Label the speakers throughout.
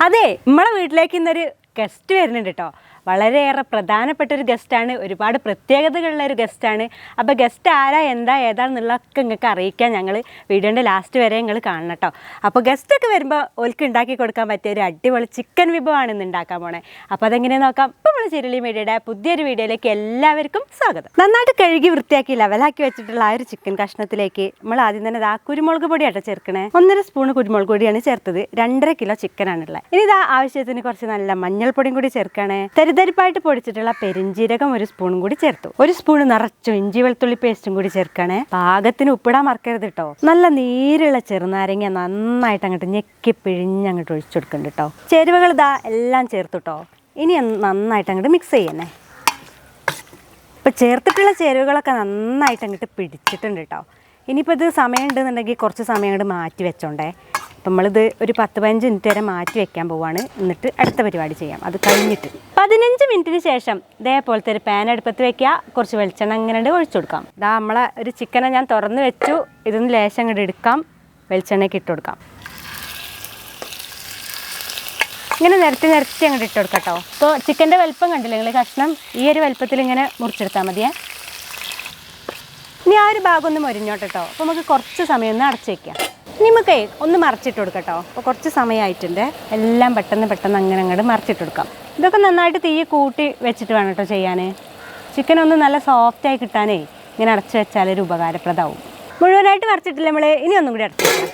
Speaker 1: അതെ, നമ്മളെ വീട്ടിലേക്ക് ഇന്നൊരു ഗസ്റ്റ് വരുന്നുണ്ട് കേട്ടോ. വളരെയേറെ പ്രധാനപ്പെട്ട ഒരു ഗസ്റ്റാണ്, ഒരുപാട് പ്രത്യേകതകളുള്ള ഒരു ഗസ്റ്റാണ്. അപ്പോൾ ഗസ്റ്റ് ആരാ എന്താ ഏതാണെന്നുള്ളതൊക്കെ നിങ്ങൾക്ക് അറിയിക്കാൻ ഞങ്ങൾ വീഡിയോൻ്റെ ലാസ്റ്റ് വരെ നിങ്ങൾ കാണണം കേട്ടോ. അപ്പോൾ ഗസ്റ്റൊക്കെ വരുമ്പോൾ ഓൽക്ക് ഉണ്ടാക്കി കൊടുക്കാൻ പറ്റിയ ഒരു അടിപൊളി ചിക്കൻ വിഭവമാണ് ഇന്ന് ഉണ്ടാക്കാൻ പോണേ. അപ്പോൾ അതെങ്ങനെ നോക്കാം. ഇപ്പോൾ നമ്മൾ ചിരളി മീഡിയയുടെ പുതിയൊരു വീഡിയോയിലേക്ക് എല്ലാവർക്കും സ്വാഗതം. നന്നായിട്ട് കഴുകി വൃത്തിയാക്കി ലെവലാക്കി വെച്ചിട്ടുള്ള ആ ഒരു ചിക്കൻ കഷ്ണത്തിലേക്ക് നമ്മൾ ആദ്യം തന്നെ ഇതാ കുരുമുളക് പൊടിയാട്ടോ ചേർക്കണേ. 1.5 സ്പൂൺ കുരുമുളക് പൊടിയാണ് ചേർത്തത്. 2.5 കിലോ ചിക്കനാണുള്ളത്. ഇനി ഇതാ ആവശ്യത്തിന് കുറച്ച് നല്ല മഞ്ഞൾപ്പൊടിയും കൂടി ചേർക്കണേ. തരിതരിപ്പായിട്ട് പൊടിച്ചിട്ടുള്ള പെരിഞ്ജീരകം 1 സ്പൂണും കൂടി ചേർത്തു. 1 സ്പൂൺ നിറച്ചു ഇഞ്ചി വെളുത്തുള്ളി പേസ്റ്റും കൂടി ചേർക്കണേ. പാകത്തിന് ഉപ്പിടാൻ മറക്കരുത് കേട്ടോ. നല്ല നീരുള്ള ചെറുനാരങ്ങ നന്നായിട്ട് അങ്ങോട്ട് ഞെക്കി പിഴിഞ്ഞ് അങ്ങോട്ട് ഒഴിച്ചു കൊടുക്കുന്നുണ്ട് കേട്ടോ. ചേരുവകൾ ഇതാ എല്ലാം ചേർത്തു കേട്ടോ. ഇനി നന്നായിട്ട് അങ്ങോട്ട് മിക്സ് ചെയ്യണേ. ഇപ്പം ചേർത്തിട്ടുള്ള ചേരുവകളൊക്കെ നന്നായിട്ട് അങ്ങോട്ട് പിടിച്ചിട്ടുണ്ട് കേട്ടോ. ഇനിയിപ്പോൾ ഇത് സമയം ഉണ്ടെന്നുണ്ടെങ്കിൽ കുറച്ച് സമയം അങ്ങോട്ട് മാറ്റി വെച്ചോണ്ടേ. അപ്പം നമ്മളിത് ഒരു 10-15 മിനിറ്റ് വരെ മാറ്റി വെക്കാൻ പോവാണ്. എന്നിട്ട് അടുത്ത പരിപാടി ചെയ്യാം. അത് കഴിഞ്ഞിട്ട് 15 മിനിറ്റിന് ശേഷം ഇതേപോലത്തെ ഒരു പാൻ അടുപ്പത്ത് വെക്കുക. കുറച്ച് വെളിച്ചെണ്ണ ഇങ്ങനെ ഒഴിച്ചു കൊടുക്കാം. ഇതാ നമ്മളെ ഒരു ചിക്കനെ ഞാൻ തുറന്ന് വെച്ചു. ഇതൊന്ന് ലേശം അങ്ങോട്ട് എടുക്കാം. വെളിച്ചെണ്ണയ്ക്ക് ഇട്ട് കൊടുക്കാം. ഇങ്ങനെ നിരത്തി അങ്ങോട്ട് ഇട്ട് കൊടുക്കാം കേട്ടോ. ഇപ്പോൾ ചിക്കൻ്റെ വലുപ്പം കണ്ടില്ല നിങ്ങൾ, കഷ്ണം ഈ ഒരു വലുപ്പത്തിൽ ഇങ്ങനെ മുറിച്ചെടുത്താൽ മതിയേ. ഇനി ആ ഒരു ഭാഗം ഒന്ന് മൊരിഞ്ഞോട്ടെ കേട്ടോ. അപ്പോൾ നമുക്ക് കുറച്ച് സമയം ഒന്ന് അടച്ചു വയ്ക്കാം. ഇനി നമുക്കേ ഒന്ന് മറിച്ചിട്ട് കൊടുക്കാം കേട്ടോ. അപ്പോൾ കുറച്ച് സമയമായിട്ടുണ്ട്. എല്ലാം പെട്ടെന്ന് അങ്ങനെ അങ്ങോട്ട് മറിച്ചിട്ട് കൊടുക്കാം. ഇതൊക്കെ നന്നായിട്ട് തീ കൂട്ടി വെച്ചിട്ട് വേണം കേട്ടോ ചെയ്യാൻ. ചിക്കൻ ഒന്ന് നല്ല സോഫ്റ്റായി കിട്ടാനേ ഇങ്ങനെ അടച്ചു വെച്ചാലൊരു ഉപകാരപ്രദമാവും. മുഴുവനായിട്ട് മറിച്ചിട്ടില്ല നമ്മൾ. ഇനി ഒന്നും കൂടി അടച്ചു വെക്കാം.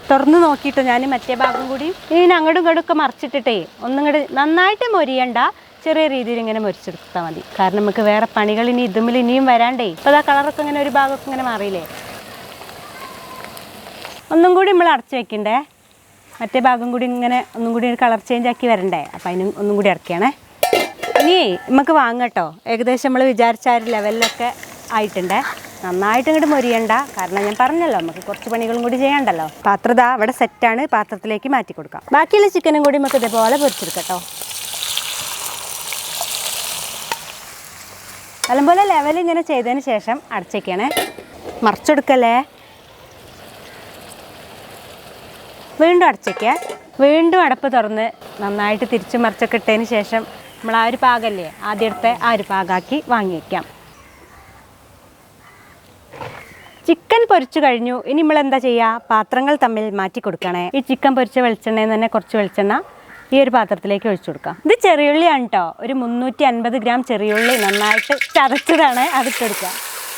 Speaker 1: തുറന്ന് നോക്കിയിട്ടോ ഞാൻ മറ്റേ ഭാഗം കൂടി. ഇനി അങ്ങോട്ടും ഇങ്ങോട്ടും ഒക്കെ മറിച്ചിട്ടിട്ടേ ഒന്നും കൂടി നന്നായിട്ട് മൊരിയണ്ട, ചെറിയ രീതിയിൽ ഇങ്ങനെ മൊരിച്ചെടുത്താൽ മതി. കാരണം നമുക്ക് വേറെ പണികൾ ഇനി ഇതുമ്മിൽ ഇനിയും വരാണ്ടേ. ഇപ്പോൾ ആ കളറൊക്കെ ഇങ്ങനെ ഒരു ഭാഗമൊക്കെ ഇങ്ങനെ മാറിയില്ലേ. ഒന്നും കൂടി നമ്മൾ അടച്ചു വെക്കണ്ടേ. മറ്റേ ഭാഗം കൂടി ഇങ്ങനെ ഒന്നും കൂടി ഒരു കളർ ചേഞ്ച് ആക്കി വരണ്ടേ. അപ്പം അതിന് ഒന്നും കൂടി അടയ്ക്കണേ. ഇനി നമുക്ക് വാങ്ങട്ടോ. ഏകദേശം നമ്മൾ വിചാരിച്ച ആ ഒരു ലെവലിലൊക്കെ ആയിട്ടുണ്ടേ. നന്നായിട്ട് ഇങ്ങോട്ട് മൊരിയണ്ട. കാരണം ഞാൻ പറഞ്ഞല്ലോ നമുക്ക് കുറച്ച് പണികളും കൂടി ചെയ്യണ്ടല്ലോ. പാത്രം ഇതാ അവിടെ സെറ്റാണ്. പാത്രത്തിലേക്ക് മാറ്റി കൊടുക്കാം. ബാക്കിയുള്ള ചിക്കനും കൂടി നമുക്ക് ഇതേപോലെ പൊരിച്ചെടുക്കട്ടോ. നല്ലപോലെ ലെവൽ ഇങ്ങനെ ചെയ്തതിന് ശേഷം അടച്ചേക്കണേ. മറിച്ചെടുക്കല്ലേ. വീണ്ടും അടച്ചേക്കുക. വീണ്ടും അടപ്പ് തുറന്ന് നന്നായിട്ട് തിരിച്ച് മറിച്ചൊക്കെ ഇട്ടതിന് ശേഷം നമ്മൾ ആ ഒരു പാകല്ലേ ആദ്യത്തെ ആ ഒരു പാകാക്കി വാങ്ങി വയ്ക്കാം. ചിക്കൻ പൊരിച്ചു കഴിഞ്ഞു. ഇനി നമ്മൾ എന്താ ചെയ്യുക, പാത്രങ്ങൾ തമ്മിൽ മാറ്റി കൊടുക്കണേ. ഈ ചിക്കൻ പൊരിച്ച വെളിച്ചെണ്ണയിൽ തന്നെ കുറച്ച് വെളിച്ചെണ്ണ ഈ ഒരു പാത്രത്തിലേക്ക് ഒഴിച്ചു കൊടുക്കാം. ഇത് ചെറിയുള്ളിയാണ് കേട്ടോ. ഒരു 350 ഗ്രാം ചെറിയുള്ളി നന്നായിട്ട് ചതച്ചതാണ്. അതിട്ടെടുക്കുക.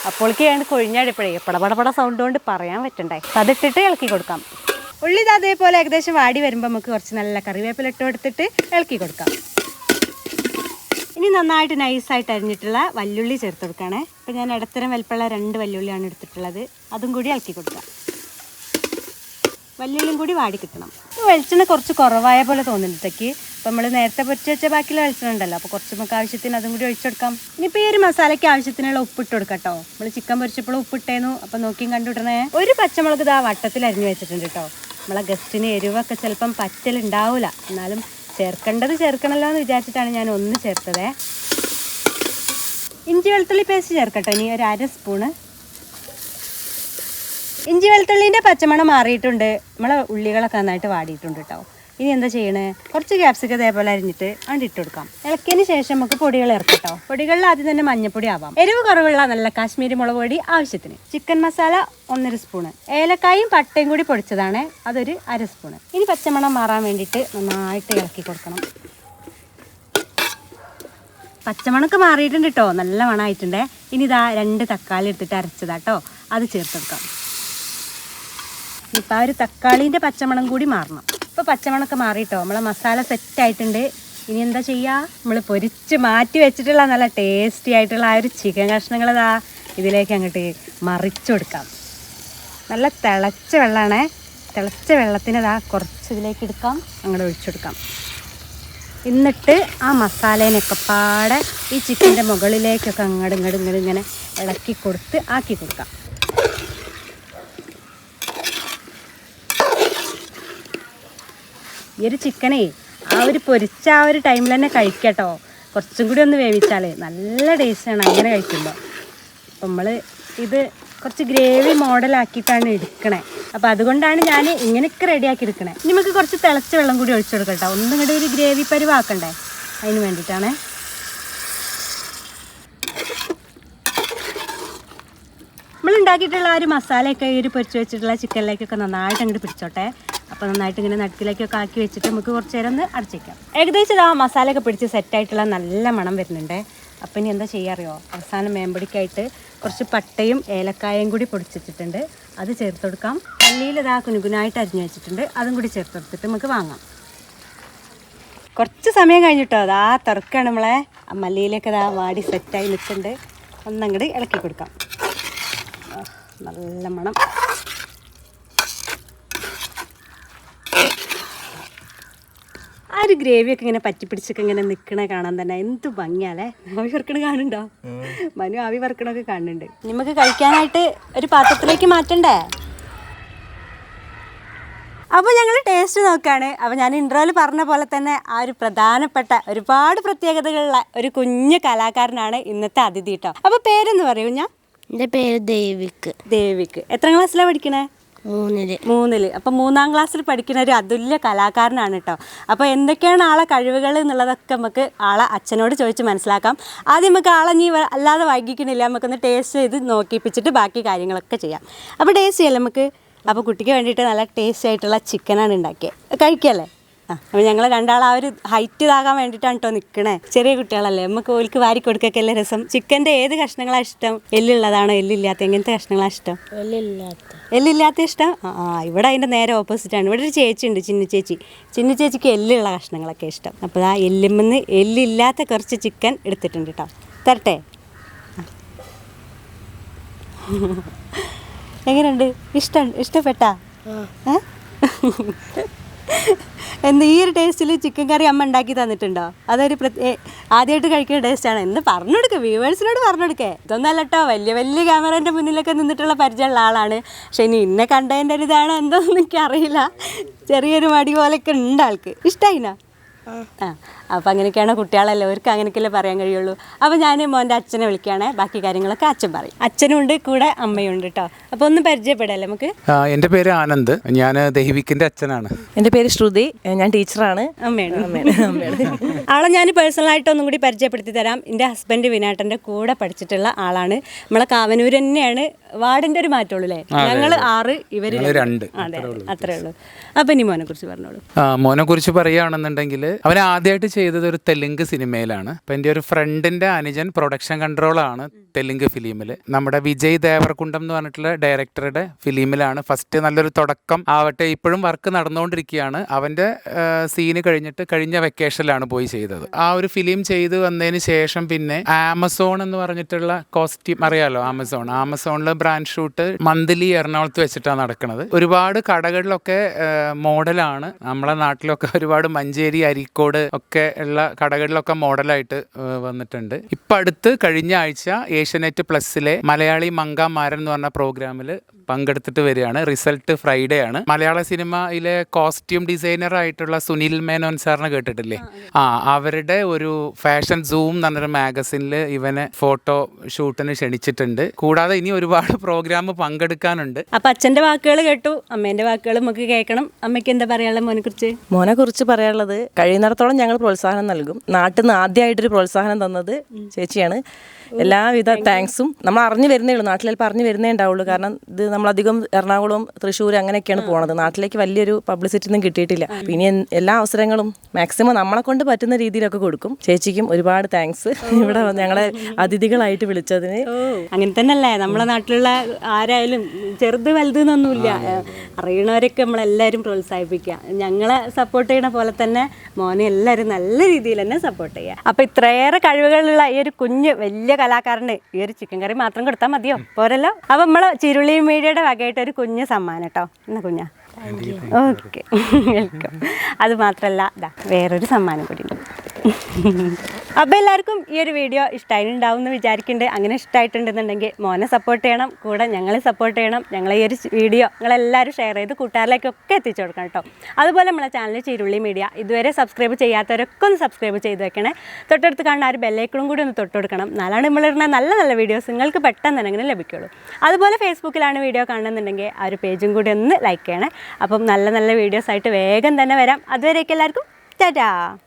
Speaker 1: അപ്പോഴേക്ക് വേണ്ടി കൊഴിഞ്ഞാടിപ്പോഴേ പടപടപട സൗണ്ട് കൊണ്ട് പറയാൻ പറ്റണ്ടേ. അതിട്ടിട്ട് ഇളക്കി കൊടുക്കാം. ഉള്ളി ഇത് അതേപോലെ ഏകദേശം വാടി വരുമ്പോൾ നമുക്ക് കുറച്ച് നല്ല കറിവേപ്പില ഇട്ട് കൊടുത്തിട്ട് ഇളക്കി കൊടുക്കാം. ഇനി നന്നായിട്ട് നൈസായിട്ട് അരിഞ്ഞിട്ടുള്ള വല്യുള്ളി ചേർത്ത് കൊടുക്കുകയാണേ. ഇപ്പം ഞാൻ ഇടത്തരം വലിപ്പമുള്ള 2 വല്യുള്ളിയാണ് എടുത്തിട്ടുള്ളത്. അതും കൂടി ഇളക്കി കൊടുക്കാം. വല്യുള്ളിയും കൂടി വാടി കിട്ടണം. വെളിച്ചെണ്ണ കുറച്ച് കുറവായ പോലെ തോന്നുന്നതൊക്കെ. അപ്പോൾ നമ്മൾ നേരത്തെ പൊരിച്ച് വെച്ച ബാക്കിയുള്ള വെളിച്ചെണ്ണ ഉണ്ടല്ലോ, അപ്പോൾ കുറച്ച് നമുക്ക് ആവശ്യത്തിന് അതും കൂടി ഒഴിച്ചെടുക്കാം. ഇനിയിപ്പോൾ ഈ ഒരു മസാലയ്ക്ക് ആവശ്യത്തിനുള്ള ഉപ്പിട്ട് കൊടുക്കാം കേട്ടോ. നമ്മൾ ചിക്കൻ പൊരിച്ചപ്പോൾ ഉപ്പിട്ടേന്നു. അപ്പോൾ നോക്കിയും കണ്ടുവിടണേ. ഒരു പച്ചമുളക് ഇതാ വട്ടത്തിൽ അരിഞ്ഞ് വെച്ചിട്ടുണ്ട് കേട്ടോ. നമ്മളെ ഗസ്റ്റിന് എരിവൊക്കെ ചിലപ്പം പറ്റലുണ്ടാവില്ല, എന്നാലും ചേർക്കേണ്ടത് ചേർക്കണമല്ലോ എന്ന് വിചാരിച്ചിട്ടാണ് ഞാൻ ഒന്ന് ചേർത്തത്. ഇഞ്ചി വെളുത്തുള്ളി പേസ്റ്റ് ചേർക്കട്ടെ. ഇനി ഒരു 1/2 സ്പൂണ്. ഇഞ്ചി വെളുത്തുള്ളീൻ്റെ പച്ചമണം മാറിയിട്ടുണ്ട്. നമ്മളെ ഉള്ളികളൊക്കെ നന്നായിട്ട് വാടിയിട്ടുണ്ട് കേട്ടോ. ഇനി എന്താ ചെയ്യണേ, കുറച്ച് ക്യാപ്സിക്കം അതേപോലെ അരിഞ്ഞിട്ട് അങ്ങോട്ട് ഇട്ട് കൊടുക്കാം. ഇളക്കിയതിന് ശേഷം നമുക്ക് പൊടികൾ ഇറക്കട്ടോ. പൊടികളിൽ ആദ്യം തന്നെ മഞ്ഞപ്പൊടി ആവാം. എരിവ് കുറവുള്ള നല്ല കാശ്മീരി മുളക് പൊടി ആവശ്യത്തിന്. Chicken masala 1.5 spoon. ഏലക്കായും പട്ടയും കൂടി പൊടിച്ചതാണ്, അതൊരു 1/2 സ്പൂണ്. ഇനി പച്ചമണം മാറാൻ വേണ്ടിയിട്ട് നന്നായിട്ട് ഇളക്കി കൊടുക്കണം. പച്ചമണക്ക് മാറിയിട്ടുണ്ട് കേട്ടോ. നല്ല മണമായിട്ടുണ്ടേ. ഇനി ഇതാ 2 തക്കാളി എടുത്തിട്ട് അരച്ചതാട്ടോ, അത് ചേർത്തെടുക്കാം. ഇപ്പം ആ ഒരു തക്കാളീൻ്റെ പച്ചമണം കൂടി മാറണം. ഇപ്പോൾ പച്ചമണമൊക്കെ മാറിയിട്ടോ. നമ്മളെ മസാല സെറ്റായിട്ടുണ്ട്. ഇനി എന്താ ചെയ്യുക, നമ്മൾ പൊരിച്ച് മാറ്റി വെച്ചിട്ടുള്ള നല്ല ടേസ്റ്റി ആയിട്ടുള്ള ആ ഒരു ചിക്കൻ കഷ്ണങ്ങളിതാ ഇതിലേക്ക് അങ്ങോട്ട് മറിച്ചു കൊടുക്കാം. നല്ല തിളച്ച വെള്ളമാണേ. തിളച്ച വെള്ളത്തിനിതാ കുറച്ച് ഇതിലേക്ക് എടുക്കാം, അങ്ങോട്ട് ഒഴിച്ചെടുക്കാം. എന്നിട്ട് ആ മസാലേനൊക്കെ പാടെ ഈ ചിക്കൻ്റെ മുകളിലേക്കൊക്കെ അങ്ങോട്ട് ഇങ്ങനെ ഇളക്കി കൊടുത്ത് ആക്കി കൊടുക്കാം. ഈ ഒരു ചിക്കനേ ആ ഒരു പൊരിച്ച ആ ഒരു ടൈമിൽ തന്നെ കഴിക്കട്ടോ. കുറച്ചും കൂടി ഒന്ന് വേവിച്ചാലേ നല്ല ടേസ്റ്റാണ് അങ്ങനെ കഴിക്കുമ്പോൾ. അപ്പം നമ്മൾ ഇത് കുറച്ച് ഗ്രേവി മോഡലാക്കിയിട്ടാണ് എടുക്കണേ. അപ്പോൾ അതുകൊണ്ടാണ് ഞാൻ ഇങ്ങനെയൊക്കെ റെഡിയാക്കി എടുക്കണേ. ഇനി നമുക്ക് കുറച്ച് തിളച്ച വെള്ളം കൂടി ഒഴിച്ചു കൊടുക്കട്ടോ, ഒന്നും കൂടി ഒരു ഗ്രേവി പരിവാക്കണ്ടേ, അതിന് വേണ്ടിയിട്ടാണേ. നമ്മൾ ഉണ്ടാക്കിയിട്ടുള്ള ആ ഒരു മസാലയൊക്കെ ഈ ഒരു പൊരിച്ച് വെച്ചിട്ടുള്ള ചിക്കനിലേക്കൊക്കെ നന്നായിട്ട് അങ്ങോട്ട് പിടിച്ചോട്ടെ. അപ്പോൾ നന്നായിട്ട് ഇങ്ങനെ നടുക്കിലേക്കൊക്കെ ആക്കി വെച്ചിട്ട് നമുക്ക് കുറച്ച് നേരം ഒന്ന് അടച്ചേക്കാം. ഏകദേശം ആ മസാലയൊക്കെ പിടിച്ച് സെറ്റായിട്ടുള്ള നല്ല മണം വരുന്നുണ്ട്. അപ്പം ഇനി എന്താ ചെയ്യാറിയോ, അവസാനം മേമ്പടിക്കായിട്ട് കുറച്ച് പട്ടയും ഏലക്കായയും കൂടി പൊടിച്ചിട്ടുണ്ട്, അത് ചേർത്ത് കൊടുക്കാം. മല്ലിയിൽ ഇതാ കുനുകുനായിട്ട് അരിഞ്ഞു വെച്ചിട്ടുണ്ട്, അതും കൂടി ചേർത്ത് കൊടുത്തിട്ട് നമുക്ക് വാങ്ങാം. കുറച്ച് സമയം കഴിഞ്ഞിട്ടോ അതാ തുറക്കാണ് നമ്മളെ മല്ലിയിലൊക്കെ ഇതാ വാടി സെറ്റായി നിൽക്കുന്നുണ്ട്. ഒന്നങ്ങോട്ട് ഇളക്കി കൊടുക്കാം. നല്ല മണം. ആ ഒരു ഗ്രേവിയൊക്കെ ഇങ്ങനെ പറ്റിപ്പിടിച്ചൊക്കെ ഇങ്ങനെ നിൽക്കണ കാണാൻ തന്നെ എന്ത് ഭംഗിയാലേ. ആവി വറക്കണ കാണുന്നുണ്ടോ? മനു ആവി വറക്കണമൊക്കെ കാണുന്നുണ്ട്. നമുക്ക് കഴിക്കാനായിട്ട് ഒരു പാത്രത്തിലേക്ക് മാറ്റണ്ടേ? അപ്പോൾ ഞങ്ങൾ ടേസ്റ്റ് നോക്കുകയാണ്. അപ്പോൾ ഞാൻ ഇൻട്രോയിൽ പറഞ്ഞ പോലെ തന്നെ ആ ഒരു പ്രധാനപ്പെട്ട ഒരുപാട് പ്രത്യേകതകളുള്ള ഒരു കുഞ്ഞു കലാകാരനാണ് ഇന്നത്തെ അതിഥി കേട്ടോ. അപ്പോൾ പേരെന്ന് പറയൂ?
Speaker 2: എൻ്റെ പേര് ദേവിക്ക്.
Speaker 1: ദേവിക്ക് എത്ര ക്ലാസ്സിലാണ് പഠിക്കണേ? 3. അപ്പം 3ാം ക്ലാസ്സിൽ പഠിക്കുന്ന ഒരു അതുല്യ കലാകാരനാണ് കേട്ടോ. അപ്പോൾ എന്തൊക്കെയാണ് ആളെ കഴിവുകൾ എന്നുള്ളതൊക്കെ നമുക്ക് ആളെ അച്ഛനോട് ചോദിച്ച് മനസ്സിലാക്കാം. ആദ്യം നമുക്ക് ആളെ നീ അല്ലാതെ വൈകിക്കണില്ല, നമുക്കൊന്ന് ടേസ്റ്റ് ചെയ്ത് നോക്കിപ്പിച്ചിട്ട് ബാക്കി കാര്യങ്ങളൊക്കെ ചെയ്യാം. അപ്പോൾ ടേസ്റ്റ് ചെയ്യല്ലേ നമുക്ക്? അപ്പോൾ കുട്ടിക്ക് വേണ്ടിയിട്ട് നല്ല ടേസ്റ്റ് ആയിട്ടുള്ള ചിക്കനാണ് ഉണ്ടാക്കിയത്. കഴിക്കല്ലേ? അപ്പോൾ ഞങ്ങൾ രണ്ടാൾ ആ ഒരു ഹൈറ്റ് ഇതാകാൻ വേണ്ടിയിട്ടാണ് കേട്ടോ നിൽക്കണേ. ചെറിയ കുട്ടികളല്ലേ, നമുക്ക് ഓൽക്ക് വാരി കൊടുക്കൊക്കെ അല്ലേ രസം. ചിക്കൻ്റെ ഏത് കഷ്ണങ്ങളാണ് ഇഷ്ടം? എല്ലുള്ളതാണോ എല്ലില്ലാത്ത? എങ്ങനത്തെ കഷ്ണങ്ങളാണ് ഇഷ്ടം? എല്ലില്ലാത്ത ഇഷ്ടം? ഇവിടെ അതിൻ്റെ നേരെ ഓപ്പോസിറ്റാണ്. ഇവിടെ ഒരു ചേച്ചി ഉണ്ട്, ചിന്നു ചേച്ചിക്ക് എല്ലുള്ള കഷ്ണങ്ങളൊക്കെ ഇഷ്ടം. അപ്പോൾ ആ എല്ലുമെന്ന് എല്ലില്ലാത്ത കുറച്ച് ചിക്കൻ എടുത്തിട്ടുണ്ട് കേട്ടോ. തരട്ടെ? എങ്ങനെയുണ്ട്? ഇഷ്ടപ്പെട്ടാ? എന്താ ഈ ഒരു ടേസ്റ്റിൽ ചിക്കൻ കറി അമ്മ ഉണ്ടാക്കി തന്നിട്ടുണ്ടോ? അതൊരു ആദ്യമായിട്ട് കഴിക്കുന്ന ടേസ്റ്റാണ്. എന്ന് പറഞ്ഞു കൊടുക്കുക, വ്യൂവേഴ്സിനോട് പറഞ്ഞു കൊടുക്കേ. ഇതൊന്നല്ല കേട്ടോ, വലിയ ക്യാമറേൻ്റെ മുന്നിലൊക്കെ നിന്നിട്ടുള്ള പരിചയമുള്ള ആളാണ്. പക്ഷെ ഇനി ഇന്നെ കണ്ടതിൻ്റെ ഒരു ഇതാണോ എന്തോന്നും എനിക്കറിയില്ല. ചെറിയൊരു മടി പോലെയൊക്കെ ഉണ്ട് ആൾക്ക്. ഇഷ്ടമായിനാ? അപ്പോൾ അങ്ങനെയൊക്കെയാണ് കുട്ടികളല്ലേ, അവർക്ക് അങ്ങനെയൊക്കെയല്ലേ പറയാൻ കഴിയുള്ളൂ. അപ്പോൾ ഞാൻ മോൻ്റെ അച്ഛനെ വിളിക്കുകയാണേ, ബാക്കി കാര്യങ്ങളൊക്കെ അച്ഛൻ പറയും. അച്ഛനും ഉണ്ട് കൂടെ, അമ്മയും ഉണ്ട് കേട്ടോ. അപ്പോൾ ഒന്ന് പരിചയപ്പെടാല്ലേ നമുക്ക്?
Speaker 3: എൻ്റെ പേര് ആനന്ദ്, ഞാൻ ദേവിക്കിൻ്റെ അച്ഛനാണ്.
Speaker 4: എൻ്റെ പേര് ശ്രുതി, ഞാൻ ടീച്ചറാണ്.
Speaker 1: അമ്മയാണ്. ആളെ ഞാൻ പേഴ്സണലായിട്ട് ഒന്നും കൂടി പരിചയപ്പെടുത്തി തരാം. എൻ്റെ ഹസ്ബൻഡ് വിനാട്ടൻ്റെ കൂടെ പഠിച്ചിട്ടുള്ള ആളാണ്. നമ്മളെ കാവനൂർ തന്നെയാണ്. വാർഡിൻ്റെ ഒരു മാറ്റമുള്ളൂ അല്ലേ? ഞങ്ങൾ 6, ഇവർ 2. അതെ, അത്രേ ഉള്ളൂ. അപ്പോൾ ഇനി മോനെ കുറിച്ച് പറഞ്ഞോളൂ.
Speaker 3: മോനെ കുറിച്ച് പറയുകയാണെന്നുണ്ടെങ്കിൽ അവൻ ആദ്യമായിട്ട് ചെയ്തത് ഒരു തെലുങ്ക് സിനിമയിലാണ്. അപ്പം എൻ്റെ ഒരു ഫ്രണ്ടിൻ്റെ അനുജൻ പ്രൊഡക്ഷൻ കൺട്രോളാണ് തെലുങ്ക് ഫിലിമിൽ. നമ്മുടെ വിജയ് ദേവർകുണ്ടം എന്ന് പറഞ്ഞിട്ടുള്ള ഡയറക്ടറുടെ ഫിലിമിലാണ് ഫസ്റ്റ് നല്ലൊരു തുടക്കം ആവട്ടെ. ഇപ്പോഴും വർക്ക് നടന്നുകൊണ്ടിരിക്കുകയാണ്. അവൻ്റെ സീന് കഴിഞ്ഞിട്ട് കഴിഞ്ഞ വെക്കേഷനിലാണ് പോയി ചെയ്തത്. ആ ഒരു ഫിലിം ചെയ്ത് വന്നതിന് ശേഷം പിന്നെ ആമസോൺ എന്ന് പറഞ്ഞിട്ടുള്ള കോസ്റ്റ്യൂം അറിയാലോ, ആമസോണിൽ ബ്രാൻഡ് ഷൂട്ട് മന്ത്ലി എറണാകുളത്ത് വെച്ചിട്ടാണ് നടക്കുന്നത്. ഒരുപാട് കടകളിലൊക്കെ മോഡലാണ്. നമ്മളെ നാട്ടിലൊക്കെ ഒരുപാട് മഞ്ചേരി, അരീക്കോട് ഒക്കെ ഉള്ള കടകളിലൊക്കെ മോഡലായിട്ട് വന്നിട്ടുണ്ട്. ഇപ്പം അടുത്ത് കഴിഞ്ഞ ആഴ്ച ഏഷ്യാനെറ്റ് പ്ലസിലെ മലയാളി മങ്കാമാരൻ എന്ന് പറഞ്ഞ പ്രോഗ്രാമിൽ പങ്കെടുത്തിട്ട് വരികയാണ്. റിസൾട്ട് ഫ്രൈഡേ ആണ്. മലയാള സിനിമയിലെ കോസ്റ്റ്യൂം ഡിസൈനർ ആയിട്ടുള്ള സുനിൽ മേനോൻ സാറിനെ കേട്ടിട്ടില്ലേ? അവരുടെ ഒരു ഫാഷൻ സൂം എന്ന് പറഞ്ഞൊരു മാഗസിനിൽ ഇവനെ ഫോട്ടോ ഷൂട്ടിന് ക്ഷണിച്ചിട്ടുണ്ട്. കൂടാതെ ഇനി ഒരുപാട് പ്രോഗ്രാം പങ്കെടുക്കാനുണ്ട്.
Speaker 1: അപ്പം അച്ഛൻ്റെ വാക്കുകൾ കേട്ടു, അമ്മേൻ്റെ വാക്കുകൾ നമുക്ക് കേൾക്കണം. അമ്മയ്ക്ക് എന്താ പറയാനുള്ളത് മോനെ കുറിച്ച്
Speaker 4: പറയാനുള്ളത്, കഴിയുന്നിടത്തോളം ഞങ്ങൾ പ്രോത്സാഹനം നൽകും. നാട്ടിൽ നിന്ന് ആദ്യമായിട്ടൊരു പ്രോത്സാഹനം തന്നത് ചേച്ചിയാണ്. എല്ലാവിധ താങ്ക്സും. നമ്മൾ അറിഞ്ഞു വരുന്നേ ഉള്ളൂ, നാട്ടിൽ ചിലപ്പോൾ അറിഞ്ഞു വരുന്നേ ഉണ്ടാവുള്ളൂ. കാരണം ഇത് നമ്മളധികം എറണാകുളം, തൃശ്ശൂർ അങ്ങനെയൊക്കെയാണ് പോണത്. നാട്ടിലേക്ക് വലിയൊരു പബ്ലിസിറ്റി ഒന്നും കിട്ടിയിട്ടില്ല. ഇനി എല്ലാ അവസരങ്ങളും മാക്സിമം നമ്മളെ കൊണ്ട് പറ്റുന്ന രീതിയിലൊക്കെ കൊടുക്കും. ചേച്ചിക്കും ഒരുപാട് താങ്ക്സ് ഇവിടെ ഞങ്ങളെ അതിഥികളായിട്ട് വിളിച്ചതിന്.
Speaker 1: അങ്ങനെ തന്നെയല്ലേ നമ്മളെ നാട്ടിലുള്ള ആരായാലും, ചെറുത് വലുത് എന്നൊന്നുമില്ല, അറിയണവരൊക്കെ നമ്മളെല്ലാവരും പ്രോത്സാഹിപ്പിക്കുക. ഞങ്ങളെ സപ്പോർട്ട് ചെയ്യണ പോലെ തന്നെ മോനെ എല്ലാവരും നല്ല രീതിയിൽ തന്നെ സപ്പോർട്ട് ചെയ്യുക. അപ്പോൾ ഇത്രയേറെ കഴിവുകളുള്ള ഈ ഒരു കുഞ്ഞ് വലിയ കലാകാരന് ഈ ഒരു ചിക്കൻ കറി മാത്രം കൊടുത്താൽ മതിയോ? പോരല്ലോ. അപ്പം നമ്മൾ ചിരുളി മീഡിയയുടെ വകയായിട്ട് ഒരു കുഞ്ഞ് സമ്മാനം കേട്ടോ. എന്നാ കുഞ്ഞാ? Okay, welcome. അത് മാത്രമല്ല, വേറൊരു സമ്മാനം കൂടി ഉണ്ട്. അപ്പോൾ എല്ലാവർക്കും ഈ ഒരു വീഡിയോ ഇഷ്ടമായിട്ടുണ്ടാവും എന്ന് വിചാരിക്കുന്നുണ്ട്. അങ്ങനെ ഇഷ്ടമായിട്ടുണ്ടെന്നുണ്ടെങ്കിൽ മോനെ സപ്പോർട്ട് ചെയ്യണം, കൂടെ ഞങ്ങളെ സപ്പോർട്ട് ചെയ്യണം. ഞങ്ങളെ ഈ ഒരു വീഡിയോ നിങ്ങളെല്ലാവരും ഷെയർ ചെയ്ത് കൂട്ടുകാരിലേക്കൊക്കെ എത്തിച്ചു കൊടുക്കണം കേട്ടോ. അതുപോലെ നമ്മളെ ചാനൽ ചീരുള്ളി മീഡിയ ഇതുവരെ സബ്സ്ക്രൈബ് ചെയ്യാത്തവരൊക്കെ ഒന്ന് സബ്സ്ക്രൈബ് ചെയ്ത് വെക്കണേ. തൊട്ടടുത്ത് കാണുന്ന ആ ഒരു ബെല്ലൈക്കണും കൂടി ഒന്ന് തൊട്ട് കൊടുക്കണം. നാലാണ് നമ്മളിടുന്ന നല്ല നല്ല വീഡിയോസ് നിങ്ങൾക്ക് പെട്ടെന്ന് തന്നെ അങ്ങനെ ലഭിക്കുള്ളൂ. അതുപോലെ ഫേസ്ബുക്കിലാണ് വീഡിയോ കാണുന്നുണ്ടെങ്കിൽ ആ ഒരു പേജും കൂടി ഒന്ന് ലൈക്ക് ചെയ്യണേ. അപ്പം നല്ല നല്ല വീഡിയോസ് ആയിട്ട് വേഗം തന്നെ വരാം. അതുവരേക്കും എല്ലാവർക്കും ടാറ്റാ.